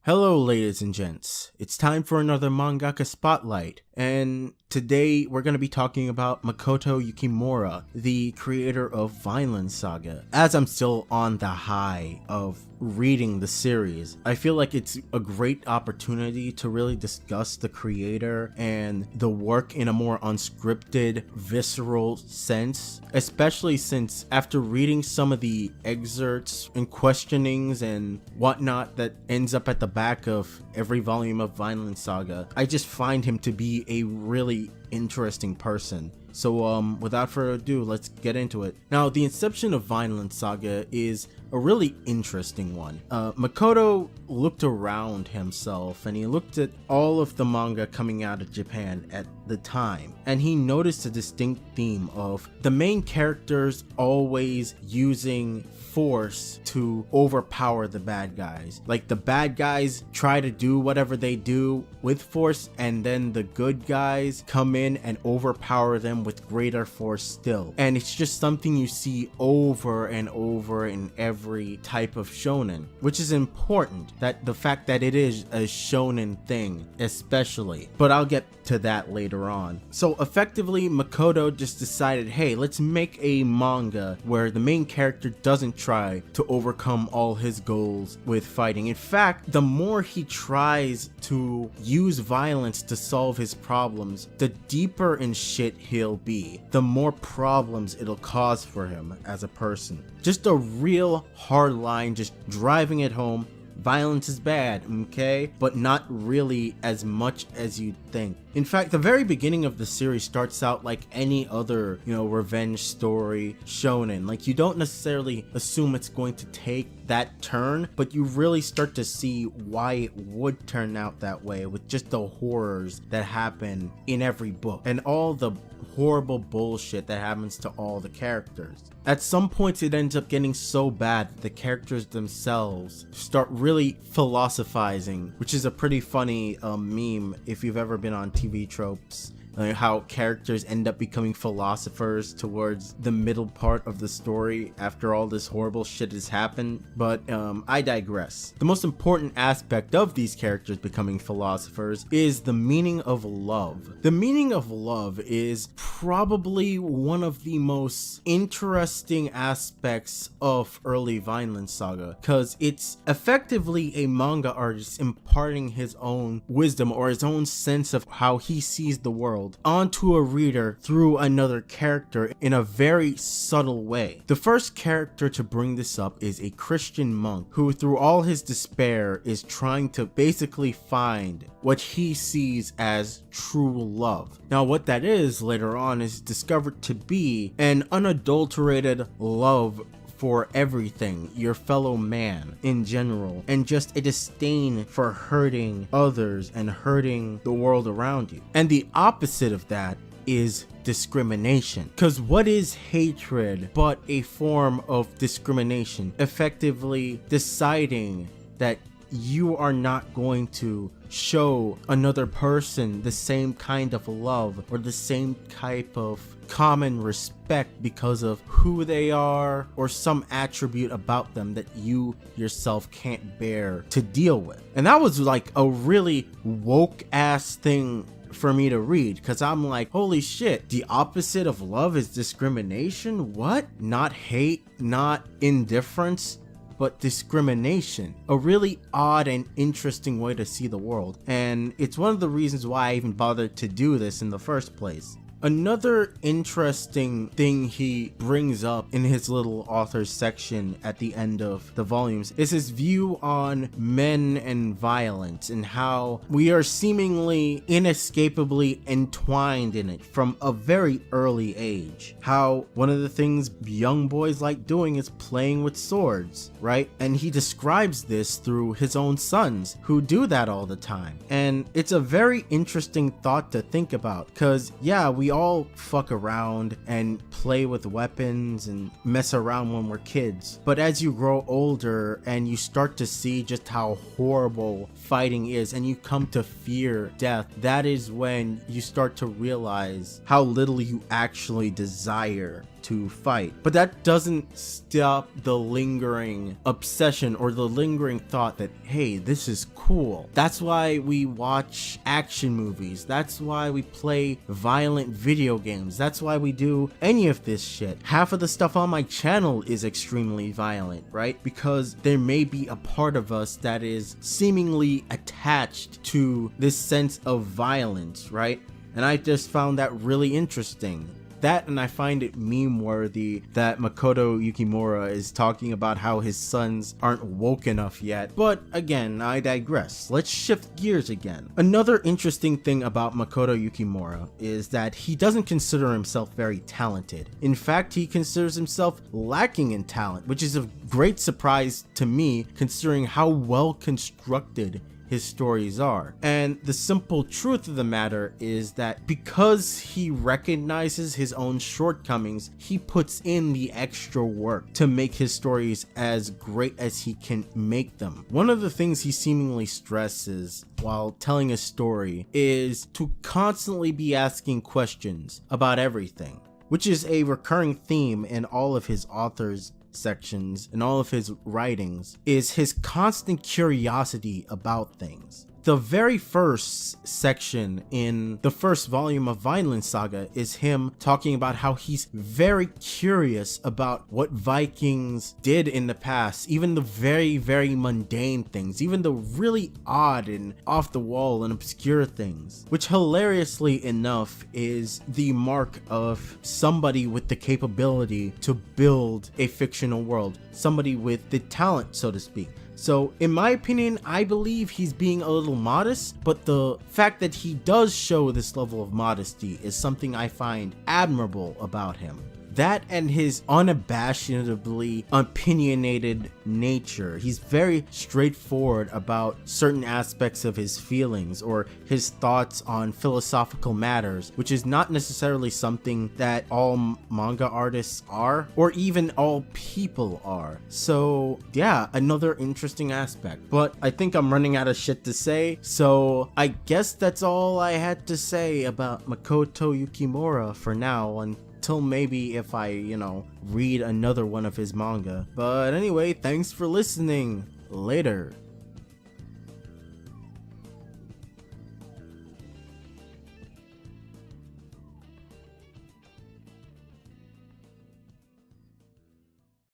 Hello ladies and gents, it's time for another mangaka spotlight, and today we're going to be talking about Makoto Yukimura, the creator of Vinland Saga. As I'm still on the high of reading the series, I feel like it's a great opportunity to really discuss the creator and the work in a more unscripted, visceral sense, especially since after reading some of the excerpts and questionings and whatnot that ends up at the back of every volume of Vinland Saga, I just find him to be a really interesting person. So without further ado, let's get into it. Now, the inception of Vinland Saga is a really interesting one. Makoto looked around himself and he looked at all of the manga coming out of Japan at the time, and he noticed a distinct theme of the main characters always using force to overpower the bad guys. Like, the bad guys try to do whatever they do with force, and then the good guys come in and overpower them with greater force still. And it's just something you see over and over in every type of shonen, which is important, that the fact that it is a shonen thing especially, but I'll get to that later on. So effectively, Makoto just decided, hey, let's make a manga where the main character doesn't try to overcome all his goals with fighting. In fact, the more he tries to use violence to solve his problems, the deeper in shit he'll be, the more problems it'll cause for him as a person. Just a real hard line, just driving it home. Violence is bad, okay? But not really as much as you'd think. In fact, the very beginning of the series starts out like any other, revenge story shonen. Like, you don't necessarily assume it's going to take that turn, but you really start to see why it would turn out that way with just the horrors that happen in every book and all the horrible bullshit that happens to all the characters. At some points it ends up getting so bad that the characters themselves start really philosophizing, which is a pretty funny meme if you've ever been on TV Tropes. How characters end up becoming philosophers towards the middle part of the story after all this horrible shit has happened. But I digress. The most important aspect of these characters becoming philosophers is the meaning of love. The meaning of love is probably one of the most interesting aspects of early Vinland Saga, because it's effectively a manga artist imparting his own wisdom or his own sense of how he sees the world onto a reader through another character in a very subtle way. The first character to bring this up is a Christian monk who, through all his despair, is trying to basically find what he sees as true love. Now, what that is later on is discovered to be an unadulterated love for everything, your fellow man in general, and just a disdain for hurting others and hurting the world around you. And the opposite of that is discrimination. Because what is hatred but a form of discrimination? Effectively deciding that you are not going to show another person the same kind of love or the same type of common respect because of who they are or some attribute about them that you yourself can't bear to deal with. And that was like a really woke ass thing for me to read, because I'm like, holy shit, the opposite of love is discrimination? What? Not hate, not indifference, but discrimination. A really odd and interesting way to see the world, and it's one of the reasons why I even bothered to do this in the first place. Another interesting thing he brings up in his little author section at the end of the volumes is his view on men and violence, and how we are seemingly inescapably entwined in it from a very early age. How one of the things young boys like doing is playing with swords, right? And he describes this through his own sons who do that all the time. And it's a very interesting thought to think about, because yeah, we all fuck around and play with weapons and mess around when we're kids, but as you grow older and you start to see just how horrible fighting is and you come to fear death, that is when you start to realize how little you actually desire to to fight. But that doesn't stop the lingering obsession or the lingering thought that, hey, this is cool. That's why we watch action movies. That's why we play violent video games. That's why we do any of this shit. Half of the stuff on my channel is extremely violent, right? Because there may be a part of us that is seemingly attached to this sense of violence, right? And I just found that really interesting. That, and I find it meme-worthy that Makoto Yukimura is talking about how his sons aren't woke enough yet. But again, I digress. Let's shift gears again. Another interesting thing about Makoto Yukimura is that he doesn't consider himself very talented. In fact, he considers himself lacking in talent, which is a great surprise to me considering how well constructed his stories are. And the simple truth of the matter is that because he recognizes his own shortcomings, he puts in the extra work to make his stories as great as he can make them. One of the things he seemingly stresses while telling a story is to constantly be asking questions about everything, which is a recurring theme in all of his authors' sections and all of his writings, is his constant curiosity about things. The very first section in the first volume of Vinland Saga is him talking about how he's very curious about what Vikings did in the past, even the very, very mundane things, even the really odd and off the wall and obscure things, which hilariously enough is the mark of somebody with the capability to build a fictional world, somebody with the talent, so to speak. So in my opinion, I believe he's being a little modest, but the fact that he does show this level of modesty is something I find admirable about him. That and his unabashedly opinionated nature. He's very straightforward about certain aspects of his feelings or his thoughts on philosophical matters, which is not necessarily something that all manga artists are, or even all people are. So yeah, another interesting aspect. But I think I'm running out of shit to say, so I guess that's all I had to say about Makoto Yukimura for now, until maybe if I, read another one of his manga. But anyway, thanks for listening. Later.